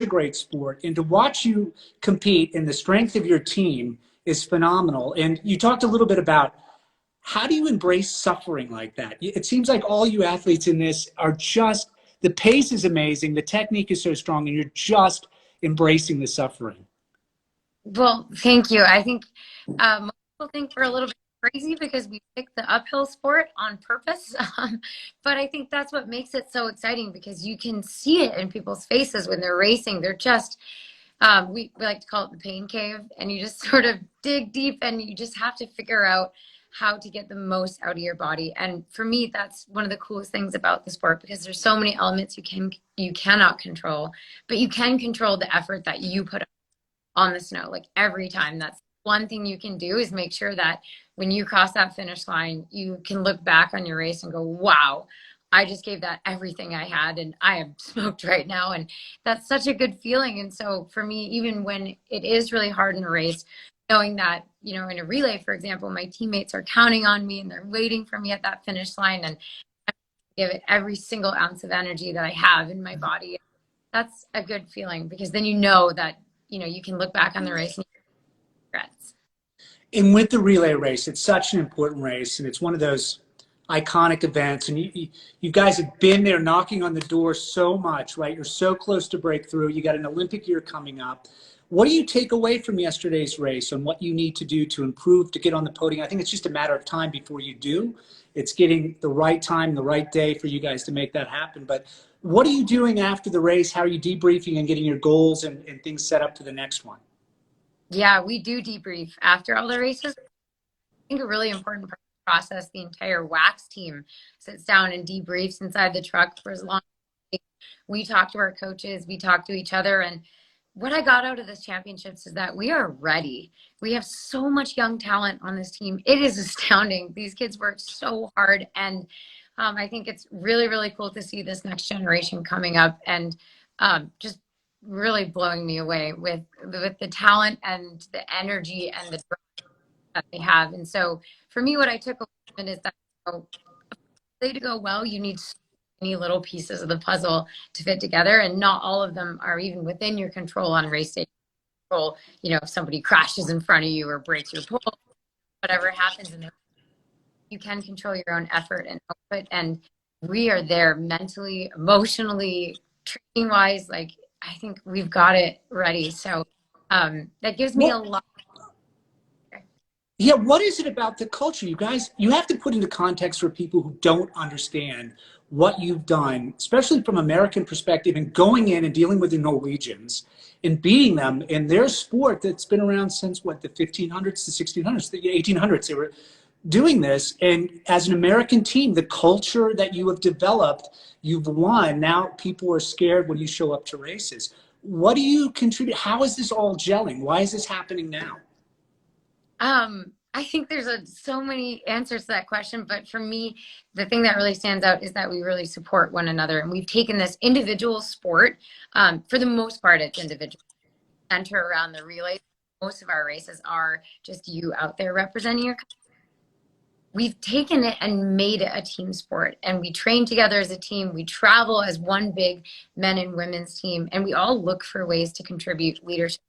great sport, and to watch you compete and the strength of your team is phenomenal. And you talked a little bit about how do you embrace suffering like that? It seems like all you athletes in this are just, the pace is amazing, the technique is so strong, and you're just embracing the suffering. Well, thank you. I think most people think we're a little bit crazy because we picked the uphill sport on purpose. But I think that's what makes it so exciting, because you can see it in people's faces when they're racing. They're just, we like to call it the pain cave, and you just sort of dig deep and you just have to figure out how to get the most out of your body. And for me, that's one of the coolest things about the sport, because there's so many elements you cannot control, but you can control the effort that you put on the snow. Like every time, that's one thing you can do, is make sure that when you cross that finish line, you can look back on your race and go, wow, I just gave that everything I had and I am smoked right now. And that's such a good feeling. And so for me, even when it is really hard in a race, knowing that, you know, in a relay, for example, my teammates are counting on me and they're waiting for me at that finish line, and I give it every single ounce of energy that I have in my body. That's a good feeling, because then you know that, you know, you can look back on the race and regrets. And with the relay race, it's such an important race, and it's one of those iconic events, and you guys have been there knocking on the door so much, right? You're so close to breakthrough. You got an Olympic year coming up. What do you take away from yesterday's race on what you need to do to improve, to get on the podium? I think it's just a matter of time before you do. It's getting the right time, the right day for you guys to make that happen. But what are you doing after the race? How are you debriefing and getting your goals and things set up for the next one? Yeah, we do debrief after all the races. I think a really important part of the process, the entire wax team sits down and debriefs inside the truck for as long as we talk to our coaches, we talk to each other. And what I got out of this championships is that we are ready. We have so much young talent on this team. It is astounding. These kids work so hard. And I think it's really, really cool to see this next generation coming up, and just really blowing me away with the talent and the energy and the drive that they have. And so for me, what I took away from it is that, you know, for to go well, you need so many little pieces of the puzzle to fit together, and not all of them are even within your control on race day. Control, you know, if somebody crashes in front of you or breaks your pole, whatever happens, and you can control your own effort and output. And we are there mentally, emotionally, training wise. Like, I think we've got it ready. So that gives me a lot. Yeah, what is it about the culture? You guys, you have to put into context for people who don't understand what you've done, especially from American perspective, and going in and dealing with the Norwegians and beating them in their sport that's been around since, what, the 1500s, the 1600s, the 1800s. They were doing this. And as an American team, the culture that you have developed, you've won. Now people are scared when you show up to races. What do you contribute? How is this all gelling? Why is this happening now? I think there's so many answers to that question, but for me, the thing that really stands out is that we really support one another, and we've taken this individual sport. For the most part, it's individual. Center around the relay. Most of our races are just you out there representing your country. We've taken it and made it a team sport, and we train together as a team. We travel as one big men and women's team, and we all look for ways to contribute leadership.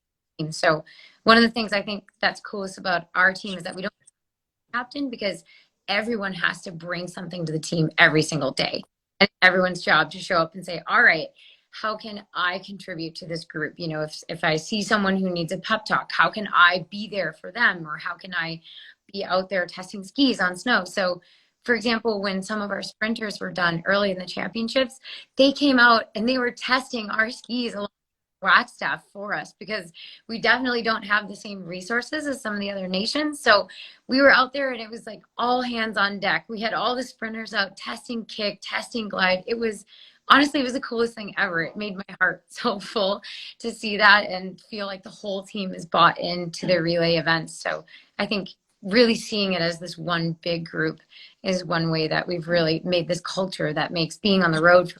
So one of the things I think that's coolest about our team is that we don't have a captain, because everyone has to bring something to the team every single day. And everyone's job to show up and say, all right, how can I contribute to this group? You know, if I see someone who needs a pep talk, how can I be there for them? Or how can I be out there testing skis on snow? So for example, when some of our sprinters were done early in the championships, they came out and they were testing our skis along wax staff for us, because we definitely don't have the same resources as some of the other nations. So we were out there and it was like all hands on deck. We had all the sprinters out testing kick, testing glide. It was, honestly, it was the coolest thing ever. It made my heart so full to see that and feel like the whole team is bought into the relay events. So I think really seeing it as this one big group is one way that we've really made this culture that makes being on the road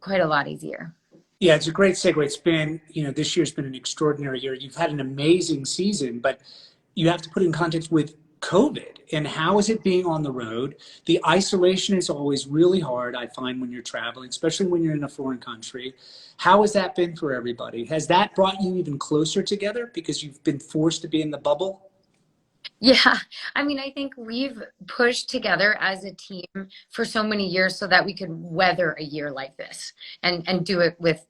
quite a lot easier. Yeah, it's a great segue. It's been, you know, this year's been an extraordinary year. You've had an amazing season, but you have to put it in context with COVID and how is it being on the road? The isolation is always really hard, I find, when you're traveling, especially when you're in a foreign country. How has that been for everybody? Has that brought you even closer together because you've been forced to be in the bubble? Yeah, I mean, I think we've pushed together as a team for so many years so that we could weather a year like this and do it with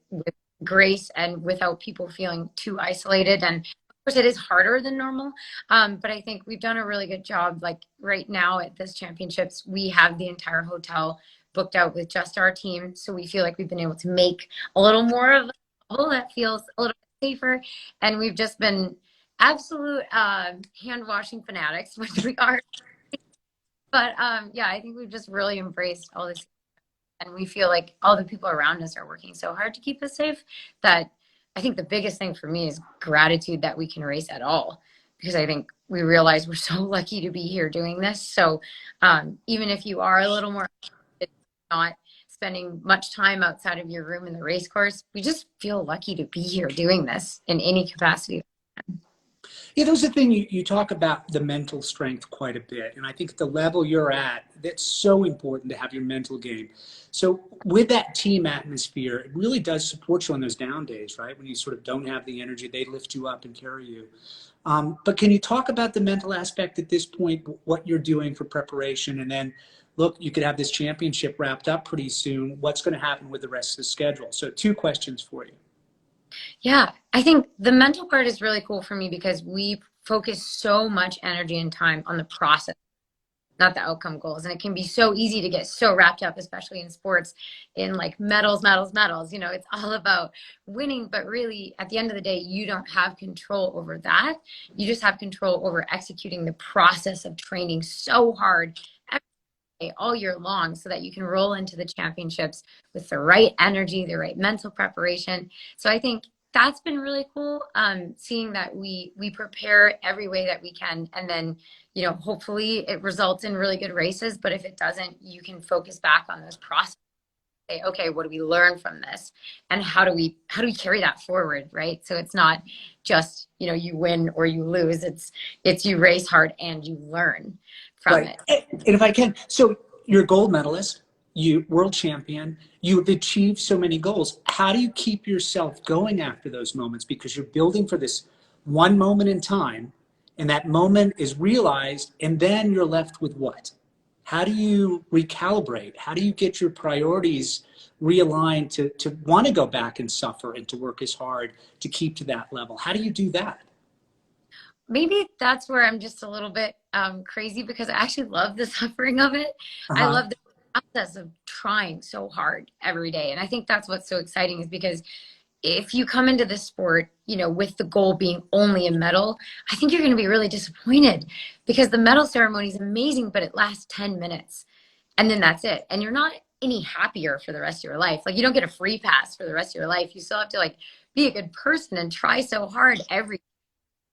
grace and without people feeling too isolated. And of course, it is harder than normal, but I think we've done a really good job. Like right now at this championships, we have the entire hotel booked out with just our team, so we feel like we've been able to make a little more of a bubble that feels a little bit safer, and we've just been absolute hand washing fanatics, which we are. But yeah, I think we've just really embraced all this, and we feel like all the people around us are working so hard to keep us safe that I think the biggest thing for me is gratitude that we can race at all, because I think we realize we're so lucky to be here doing this. So even if you are a little more not spending much time outside of your room in the race course, we just feel lucky to be here doing this in any capacity. Yeah, there's the thing you talk about the mental strength quite a bit. And I think at the level you're at, that's so important to have your mental game. So with that team atmosphere, it really does support you on those down days, right? When you sort of don't have the energy, they lift you up and carry you. But can you talk about the mental aspect at this point, what you're doing for preparation? And then, look, you could have this championship wrapped up pretty soon. What's going to happen with the rest of the schedule? So 2 questions for you. Yeah, I think the mental part is really cool for me because we focus so much energy and time on the process, not the outcome goals. And it can be so easy to get so wrapped up, especially in sports, in like medals, medals, medals. You know, it's all about winning, but really at the end of the day, you don't have control over that. You just have control over executing the process of training so hard all year long so that you can roll into the championships with the right energy, the right mental preparation. So I think that's been really cool, seeing that we prepare every way that we can, and then hopefully it results in really good races. But if it doesn't, you can focus back on those processes. Say, okay, what do we learn from this, and how do we carry that forward, right? So it's not just you win or you lose. It's you race hard and you learn from Right. it. And if I can, so you're a gold medalist, you world champion, you've achieved so many goals. How do you keep yourself going after those moments? Because you're building for this one moment in time, and that moment is realized, and then you're left with what? How do you recalibrate? How do you get your priorities realigned to want to go back and suffer and to work as hard to keep to that level? How do you do that? Maybe that's where I'm just a little bit crazy, because I actually love the suffering of it. I Uh-huh. love the process of trying so hard every day. And I think that's what's so exciting, is because if you come into this sport, with the goal being only a medal, I think you're going to be really disappointed, because the medal ceremony is amazing, but it lasts 10 minutes and then that's it. And you're not any happier for the rest of your life. Like, you don't get a free pass for the rest of your life. You still have to be a good person and try so hard every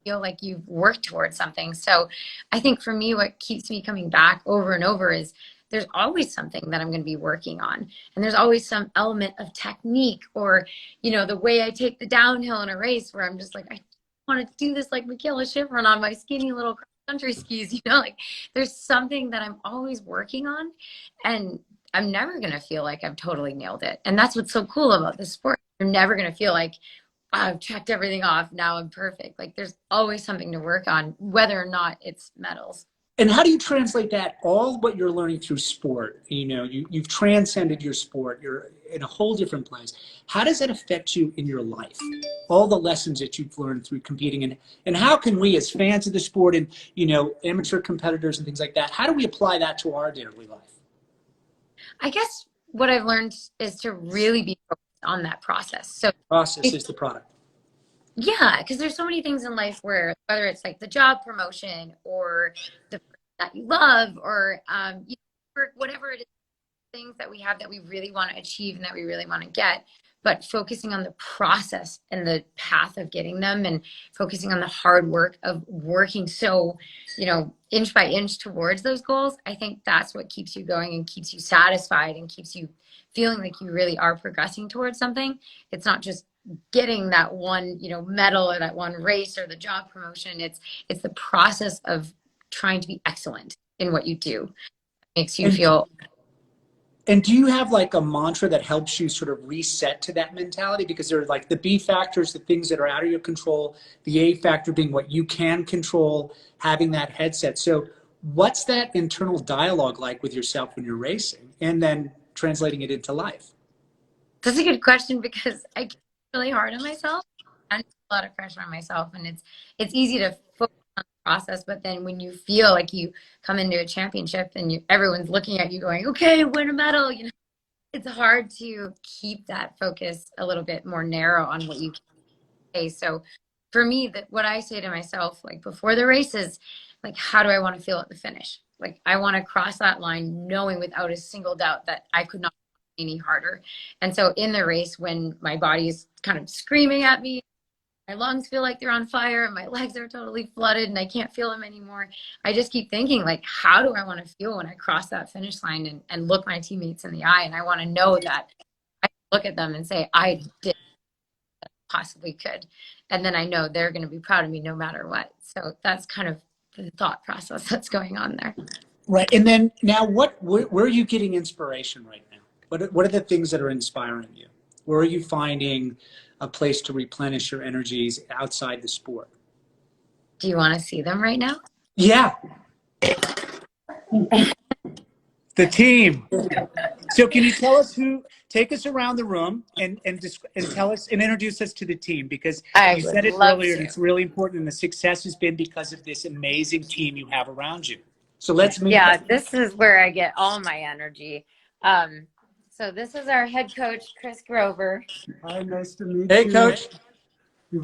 feel like you've worked towards something. So I think for me, what keeps me coming back over and over is there's always something that I'm going to be working on. And there's always some element of technique, or, the way I take the downhill in a race, where I'm just like, I want to do this like Michaela Schifrin on my skinny little country skis, there's something that I'm always working on, and I'm never going to feel like I've totally nailed it. And that's what's so cool about this sport. You're never going to feel like, I've checked everything off, now I'm perfect. Like, there's always something to work on, whether or not it's medals. And how do you translate that, all what you're learning through sport? You've transcended your sport. You're in a whole different place. How does that affect you in your life? All the lessons that you've learned through competing, and how can we, as fans of the sport and, amateur competitors and things like that, how do we apply that to our daily life? I guess what I've learned is to really be focused on that process. So Process is the product. yeah, because there's so many things in life where, whether it's like the job promotion or the person that you love, or work, whatever it is, things that we have that we really want to achieve and that we really want to get, but focusing on the process and the path of getting them, and focusing on the hard work of working so, inch by inch towards those goals. I think that's what keeps you going and keeps you satisfied and keeps you feeling like you really are progressing towards something. It's not just getting that one, medal or that one race or the job promotion. It's the process of trying to be excellent in what you do. It makes you feel. And do you have like a mantra that helps you sort of reset to that mentality? Because there are like the B factors, the things that are out of your control, the A factor being what you can control, having that headset. So what's that internal dialogue like with yourself when you're racing and then translating it into life? That's a good question, because I get really hard on myself. I put a lot of pressure on myself, and it's easy to focus on the process, but then when you feel like you come into a championship and everyone's looking at you going, okay, win a medal, it's hard to keep that focus a little bit more narrow on what you can say. So for me, what I say to myself, like before the race, is like, how do I want to feel at the finish? Like, I want to cross that line knowing without a single doubt that I could not any harder. And so in the race, when my body is kind of screaming at me, my lungs feel like they're on fire and my legs are totally flooded and I can't feel them anymore, I just keep thinking, like, how do I want to feel when I cross that finish line and look my teammates in the eye? And I want to know that I can look at them and say, I did what I possibly could. And then I know they're going to be proud of me no matter what. So that's kind of the thought process that's going on there. Right. And then now where are you getting inspiration right now? What are the things that are inspiring you? Where are you finding a place to replenish your energies outside the sport? Do you want to see them right now? Yeah. The team. So can you tell us take us around the room and tell us and introduce us to the team, because you said it earlier and it's really important, and the success has been because of this amazing team you have around you. So let's meet. Yeah, this is where I get all my energy. So this is our head coach, Chris Grover. Hi, nice to meet you. Hey, Coach.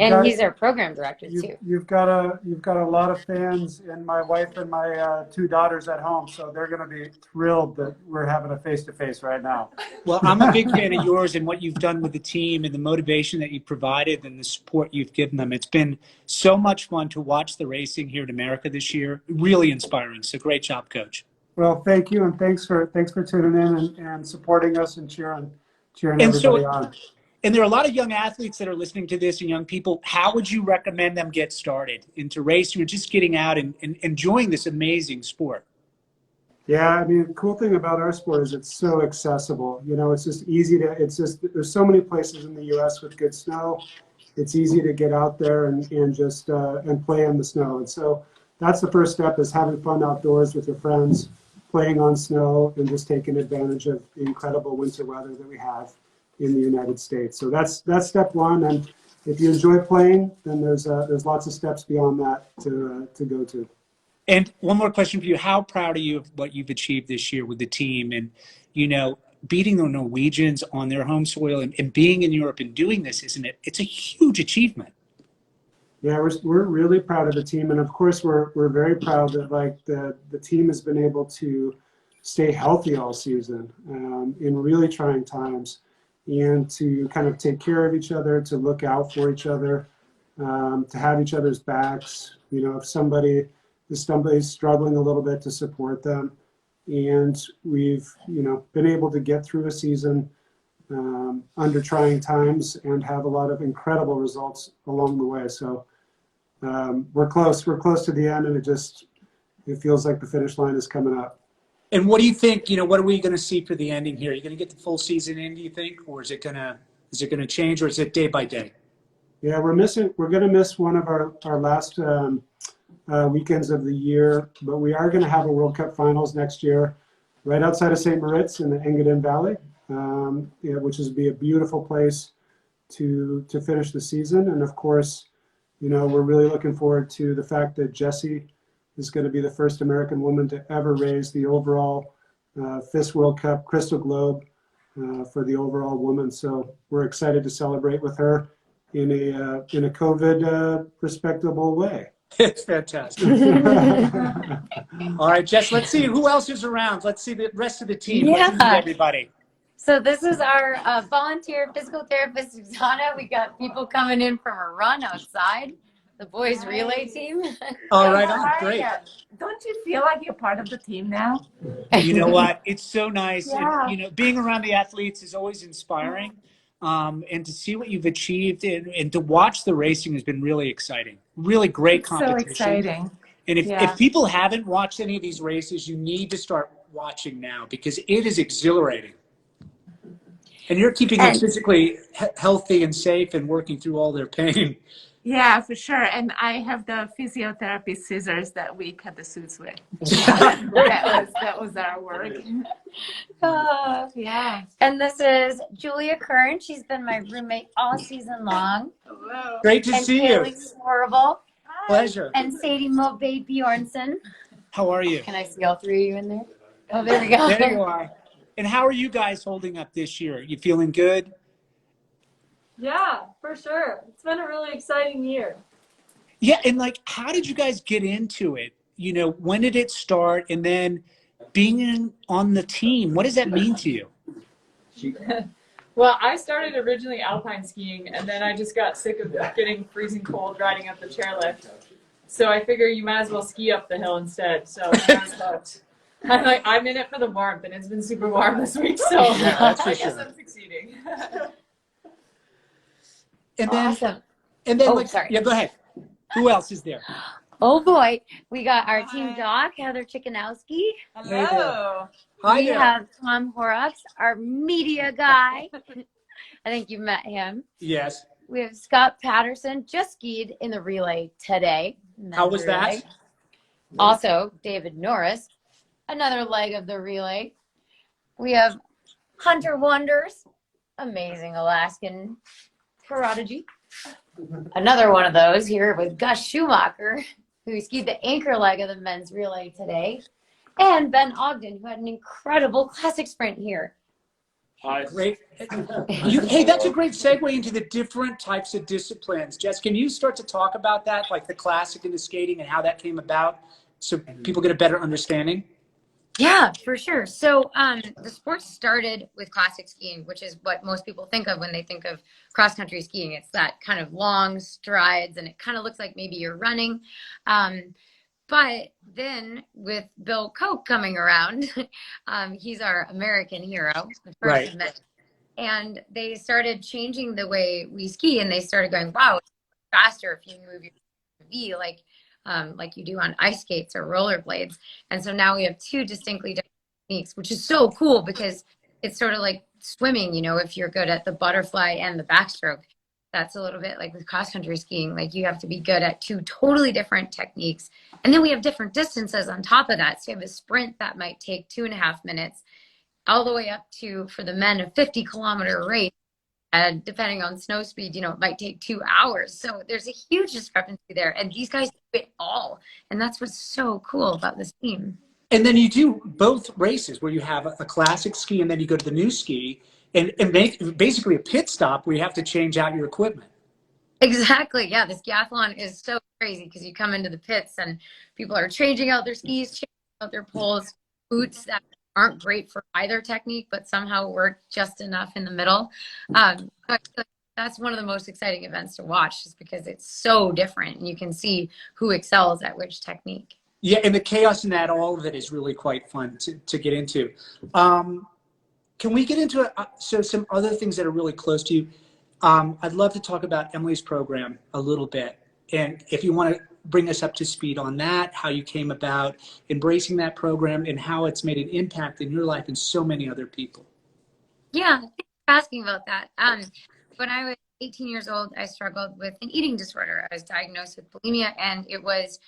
And he's our program director too. You've got a lot of fans, and my wife and my 2 daughters at home, so they're going to be thrilled that we're having a face-to-face right now. Well, I'm a big fan of yours and what you've done with the team and the motivation that you provided and the support you've given them. It's been so much fun to watch the racing here in America this year. Really inspiring. So great job, Coach. Well, thank you, and thanks for tuning in and supporting us and cheering everybody on. And there are a lot of young athletes that are listening to this and young people. How would you recommend them get started into racing or just getting out and enjoying this amazing sport? Yeah, I mean, the cool thing about our sport is it's so accessible. It's just easy there's so many places in the U.S. with good snow. It's easy to get out there and play in the snow. And so that's the first step, is having fun outdoors with your friends, playing on snow, and just taking advantage of the incredible winter weather that we have in the United States. So that's step one. And if you enjoy playing, then there's lots of steps beyond that to go to. And one more question for you. How proud are you of what you've achieved this year with the team and, beating the Norwegians on their home soil and being in Europe and doing this, isn't it? It's a huge achievement. Yeah, we're really proud of the team. And of course, we're very proud that the team has been able to stay healthy all season in really trying times, and to kind of take care of each other, to look out for each other, to have each other's backs. If somebody's struggling a little bit, to support them. And we've, been able to get through a season under trying times and have a lot of incredible results along the way. So we're close to the end, and it feels like the finish line is coming up. And what do you think, what are we going to see for the ending here? Are you going to get the full season in, do you think? Or is it going to change, or is it day by day? Yeah, we're going to miss one of our last weekends of the year, but we are going to have a World Cup finals next year right outside of St. Moritz in the Engadin Valley, which is be a beautiful place to finish the season. And of course, we're really looking forward to the fact that Jessie is going to be the first American woman to ever raise the overall FIS World Cup Crystal Globe for the overall woman. So we're excited to celebrate with her in a COVID respectable way. It's fantastic. All right, Jess, let's see who else is around. Let's see the rest of the team. Yeah. Let's meet everybody. So this is our volunteer physical therapist, Susanna. We got people coming in from a run outside. The boys relay team. All right, on. Great. Don't you feel like you're part of the team now? You know what? It's so nice. Yeah. And, being around the athletes is always inspiring. And to see what you've achieved and to watch the racing has been really exciting. Really great competition. So exciting. And Yeah. if people haven't watched any of these races, you need to start watching now because it is exhilarating. And you're keeping them physically healthy and safe and working through all their pain. Yeah, for sure. And I have the physiotherapy scissors that we cut the suits with. that was our work. Yeah. And this is Julia Kern. She's been my roommate all season long. Hello. Great to see you. Kaylee Swervel. Pleasure. And Sadie Mobe Bjornson. How are you? Can I see all three of you in there? Oh, there we go. There you are. And how are you guys holding up this year? You feeling good? Yeah, for sure. It's been a really exciting year. Yeah, and like, how did you guys get into it? You know, when did it start? And then being on the team, what does that mean to you? Well, I started originally alpine skiing, and then I just got sick of getting freezing cold riding up the chairlift. So I figure you might as well ski up the hill instead. So I was hooked. I'm in it for the warmth, and it's been super warm this week, so Yeah, that's for I guess sure. I'm succeeding. And then, Awesome. and then, Oh, like, sorry. yeah, go ahead. Who else is there? Oh boy, we got our Hi. team doc, Heather Chickanowski. Hello. Hi We there. have Tom Horrocks, our media guy. I think you've met him. Yes. We have Scott Patterson, just skied in the relay today. How was Another that? relay. Also, David Norris, another leg of the relay. We have Hunter Wonders, amazing Alaskan prodigy. Another one of those here with Gus Schumacher, who skied the anchor leg of the men's relay today. And Ben Ogden, who had an incredible classic sprint here. Hi. Great. Hey, that's a great segue into the different types of disciplines. Jess, can you start to talk about that, like the classic and the skating and how that came about so people get a better understanding? Yeah, for sure. So the sport started with classic skiing, which is what most people think of when they think of cross-country skiing. It's that kind of long strides, and it kind of looks like maybe you're running. But then with Bill Koch coming around, he's our American hero, the first Right. of many. And they started changing the way we ski, and they started going, wow, it's faster if you move your V like you do on ice skates or rollerblades. And so now we have two distinctly different techniques, which is so cool because it's sort of like swimming, you know, if you're good at the butterfly and the backstroke. That's a little bit like with cross-country skiing. Like you have to be good at two totally different techniques. And then we have different distances on top of that. So you have a sprint that might take 2.5 minutes all the way up to, for the men, a 50-kilometer race. And depending on snow speed, you know, it might take 2 hours. So there's a huge discrepancy there. And these guys do it all. And that's what's so cool about this team. And then you do both races where you have a classic ski and then you go to the new ski and make basically a pit stop where you have to change out your equipment. Exactly. Yeah, this skiathlon is so crazy because you come into the pits and people are changing out their skis, changing out their poles, boots that aren't great for either technique, but somehow work just enough in the middle. So I feel like that's one of the most exciting events to watch just because it's so different and you can see who excels at which technique. Yeah, and the chaos in that, all of it is really quite fun to get into. Can we get into so some other things that are really close to you? I'd love to talk about Emily's program a little bit. And if you want to bring us up to speed on that, how you came about embracing that program and how it's made an impact in your life and so many other people. Yeah, thanks for asking about that. When I was 18 years old, I struggled with an eating disorder. I was diagnosed with bulimia, and it was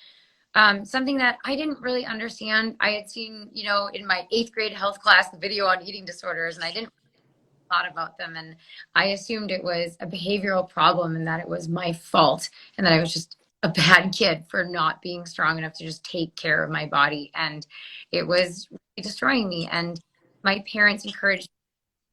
something that I didn't really understand. I had seen, you know, in my 8th grade health class, the video on eating disorders, and I didn't thought about them. And I assumed it was a behavioral problem and that it was my fault and that I was just a bad kid for not being strong enough to just take care of my body. And it was really destroying me. And my parents encouraged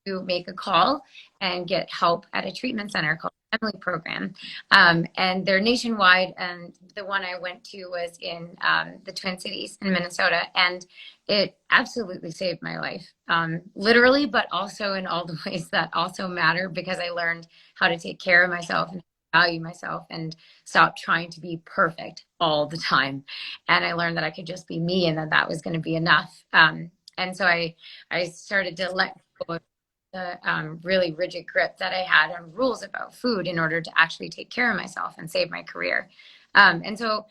me to make a call and get help at a treatment center called Emily program. And they're nationwide. And the one I went to was in the Twin Cities in Minnesota. And it absolutely saved my life, literally, but also in all the ways that also matter because I learned how to take care of myself and value myself and stop trying to be perfect all the time. And I learned that I could just be me and that that was going to be enough. And so I started to let go of the really rigid grip that I had on rules about food in order to actually take care of myself and save my career. And so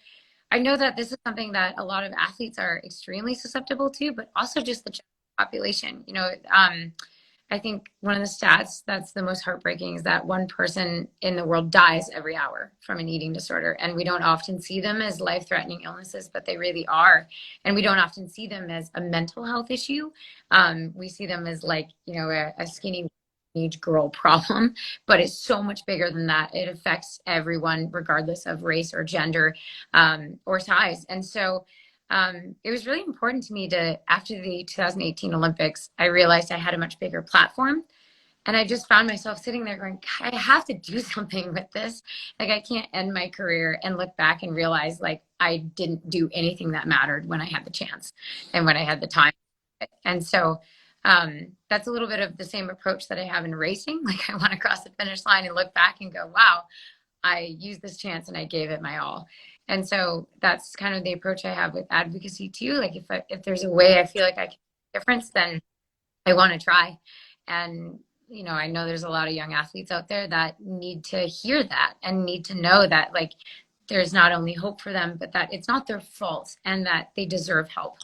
I know that this is something that a lot of athletes are extremely susceptible to, but also just the general population. I think one of the stats that's the most heartbreaking is that one person in the world dies every hour from an eating disorder. And we don't often see them as life-threatening illnesses, but they really are. And we don't often see them as a mental health issue. We see them as like, a skinny teenage girl problem, but it's so much bigger than that. It affects everyone, regardless of race or gender or size. And so it was really important to me after the 2018 Olympics, I realized I had a much bigger platform. And I just found myself sitting there going, I have to do something with this. Like, I can't end my career and look back and realize like I didn't do anything that mattered when I had the chance and when I had the time. And so that's a little bit of the same approach that I have in racing. Like, I want to cross the finish line and look back and go, wow, I used this chance and I gave it my all. And so that's kind of the approach I have with advocacy too. Like, if there's a way I feel like I can make a difference, then I want to try. And, I know there's a lot of young athletes out there that need to hear that and need to know that, like, there's not only hope for them, but that it's not their fault and that they deserve help.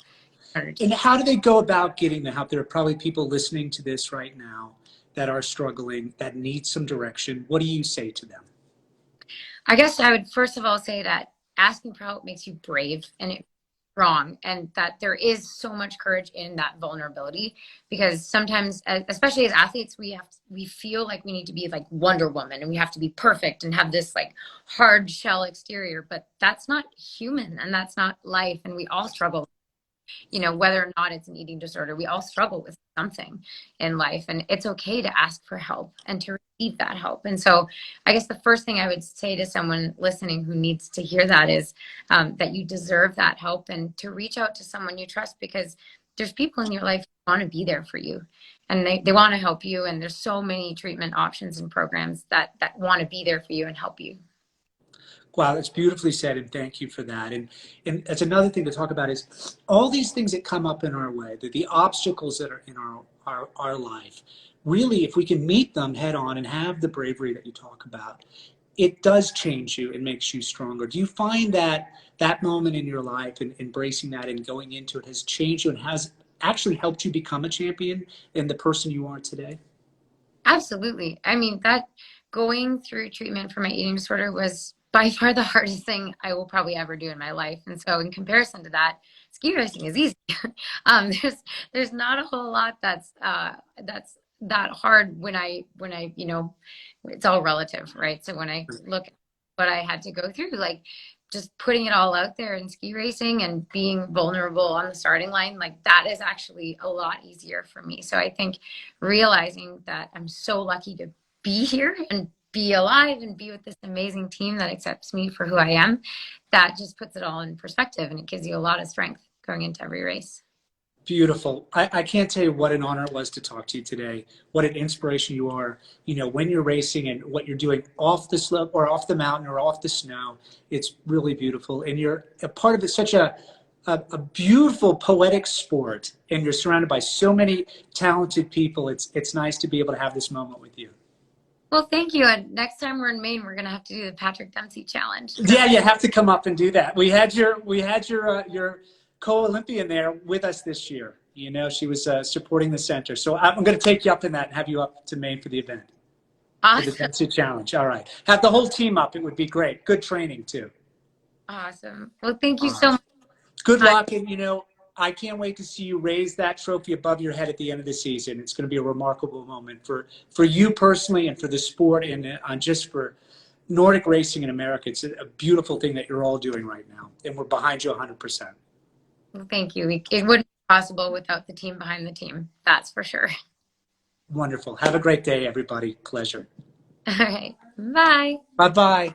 And how do they go about getting the help? There are probably people listening to this right now that are struggling, that need some direction. What do you say to them? I guess I would first of all say that asking for help makes you brave and it's strong, and that there is so much courage in that vulnerability, because sometimes, especially as athletes, we feel like we need to be like Wonder Woman and we have to be perfect and have this like hard shell exterior, but that's not human and that's not life. And we all struggle, whether or not it's an eating disorder, we all struggle with something in life, and it's okay to ask for help and to receive that help. And so I guess the first thing I would say to someone listening who needs to hear that is that you deserve that help, and to reach out to someone you trust, because there's people in your life who want to be there for you and they want to help you. And there's so many treatment options and programs that want to be there for you and help you. Wow, that's beautifully said, and thank you for that. And that's another thing to talk about is all these things that come up in our way, the obstacles that are in our life. Really, if we can meet them head on and have the bravery that you talk about, it does change you and makes you stronger. Do you find that that moment in your life and embracing that and going into it has changed you and has actually helped you become a champion and the person you are today? Absolutely. I mean, that going through treatment for my eating disorder was by far the hardest thing I will probably ever do in my life. And so in comparison to that, ski racing is easy. There's not a whole lot that's that hard when I it's all relative, right? So when I look at what I had to go through, like just putting it all out there in ski racing and being vulnerable on the starting line, like that is actually a lot easier for me. So I think realizing that I'm so lucky to be here and be alive and be with this amazing team that accepts me for who I am, that just puts it all in perspective, and it gives you a lot of strength going into every race. Beautiful. I can't tell you what an honor it was to talk to you today, what an inspiration you are, when you're racing and what you're doing off the slope or off the mountain or off the snow. It's really beautiful. And you're a part of it, such a beautiful poetic sport, and you're surrounded by so many talented people. It's nice to be able to have this moment with you. Well, thank you. And next time we're in Maine, we're going to have to do the Patrick Dempsey challenge. Yeah, you have to come up and do that. We had your co-Olympian there with us this year. She was supporting the center. So I'm going to take you up in that and have you up to Maine for the event. Awesome. For the Dempsey challenge. All right. Have the whole team up. It would be great. Good training too. Awesome. Well, thank you so much. Good luck. And, I can't wait to see you raise that trophy above your head at the end of the season. It's going to be a remarkable moment for you personally and for the sport and just for Nordic racing in America. It's a beautiful thing that you're all doing right now. And we're behind you 100%. Well, thank you. It wouldn't be possible without the team behind the team. That's for sure. Wonderful. Have a great day, everybody. Pleasure. All right. Bye. Bye-bye.